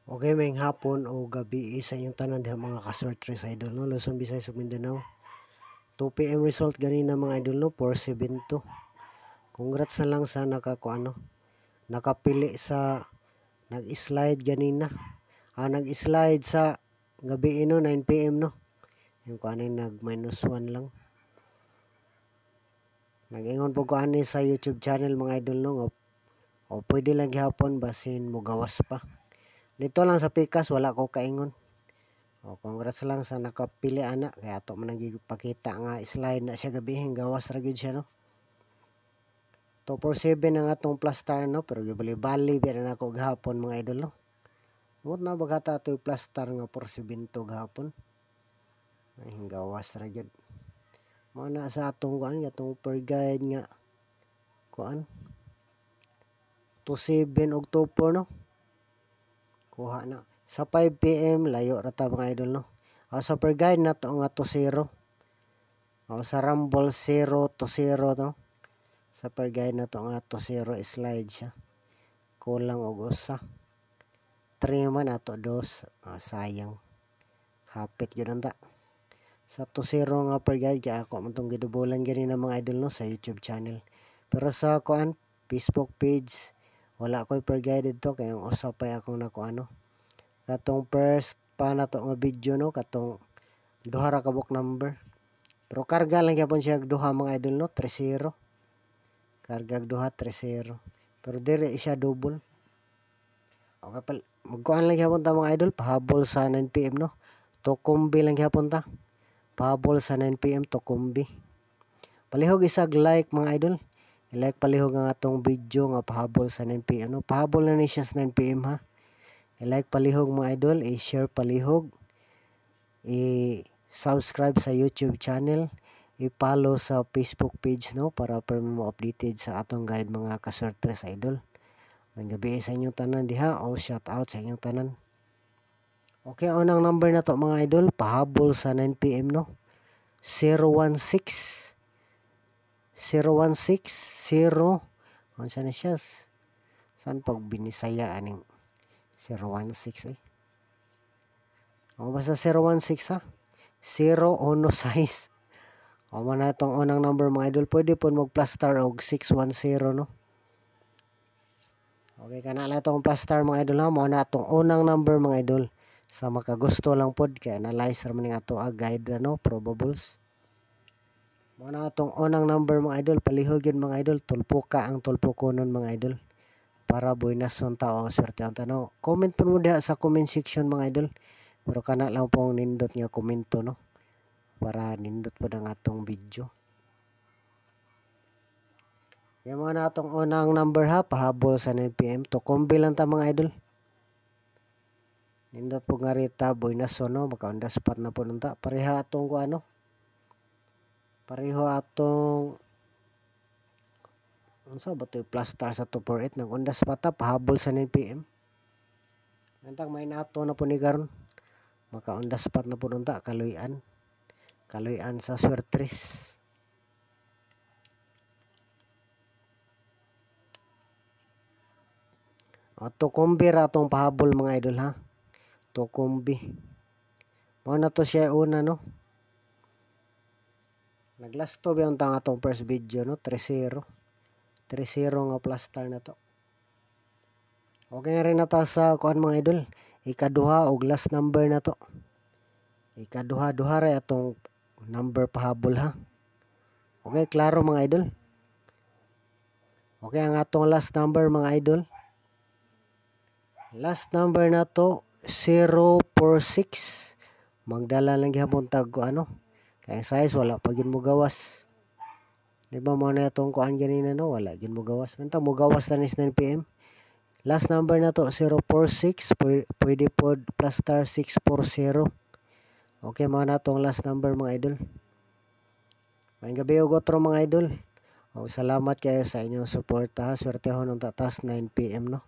Okay, mayong hapon o gabi sa inyong tanan diha mga ka-sortress idol no, Luzon, Visayas ug Mindanao. 2 PM result ganina mga idol no, 472. Congrats na lang sa nakapili sa nag-slide ganina. Nag-slide sa gabi no 9 PM no. Yung kuanay nag-1 lang. Nag-ingon po ko ani sa YouTube channel mga idol no, o pwede lang gihapon basin mo gawas pa. Dito lang sa Pikas wala ko kaingon. Congrats lang sa nakapili ana kay ato man nagipakita nga slide na siya gabihin gawas ra gyud siya no. 247 ang atong plus star no, pero gibali-bali biya na ako gahapon mga idol no. Mut na bagata to plus star nga 472 gahapon. Ay gawas ra gyud. Mao na sa atong atong per guide nga kuan 27 og 24 no. Kuha na. Sa 5 PM, layo rata mga idol no. Sa per guide na to nga 2-0. Sa Rumble 0-0 no. Sa per guide na to nga 2-0 slide siya. Kulang og usa. 3 man ato 2. Sayang. Hapit yun anta. Sa 2-0 nga per guide kaya ako man tong gidubulan gani ng mga idol no sa YouTube channel. Pero sa kuan Facebook page wala ko'y per guide dito kaya ang usa pa akong katong first pa na to nga video no, katong duha ra ka book number. Pero karga lang gyapon siya duha mga idol no, 3-0. Karga duha 3-0. Pero dire siya double. Okay, magkuan lang gyapon ta mga idol, pahabol sa 9 PM no. Tokombi lang gyapon ta. Pahabol sa 9 PM Tokombi. Palihog isag like mga idol. I-like palihog ang atong video nga pahabol sa 9 PM no. Pahabol na ni siya sa 9 PM ha. I-like palihog mga idol, i-share palihog, i-subscribe sa YouTube channel, i-follow sa Facebook page no para mo updated sa atong guide mga ka-sortress idol. May gabi sa inyong tanan diha o shout out sa inyong tanan. Okay, unang number na to mga idol, pahabol sa 9 PM no. 016 016 unsa na siya? Saan pag binisaya aning 016 basta 016 ha. 016. Man na itong unang number mga idol. Pwede po mag plus star og 610 no. Okay, kana lang itong plus star mga idol ha. Mao na itong unang number mga idol. Sa makagusto lang pod kay analyze ra man ning ato guide probables. Mao na itong unang number mga idol. Palihogin mga idol. Tulpo ka ang tulpo ko nun mga idol. Para buinason ta o swerte ang tanaw. Comment po mo diha sa comment section mga idol. Pero kana lang po ang nindot nga komento no. Para nindot po ang atong video. Yan mga na itong unang number ha. Pahabol sa 9 PM. Tokombi lang ta mga idol. Nindot po nga rita buinason no. Makaunda spot na po nunta. Pareha atong pareho atong unsa ba to plus star sa 248 nang undas pata pahabol sa 9 PM. Nantang may nato na po ni karon. Maka-undas pat na po nunta kaluyan. Kaluyan sa swertres. Tokombi ra atong pahabol mga idol ha. Tokombi. Mao na to siya una no. Naglasto ba yung atong first video no, 3-0. 3-0 nga plus star na to. Okay rin na ta sa kuan mga idol. Ikaduha og last number na to. Ikaduha ra atong number pahabol ha. Okay, klaro mga idol. Okay, ang atong last number mga idol. Last number na to 046. Magdala lang gihapon tag kaya size wala pa gid mo gawas. Di ba mo na itong kuan ganina no, wala gid mo gawas. Manta mo gawas na ni 9 PM. Last number na to 046, pwede pod plus star 640. Okay, mo na tong last number mga idol. May gabi og otro mga idol. Salamat kayo sa inyong suporta. Swertehon ang tatas 9 PM no.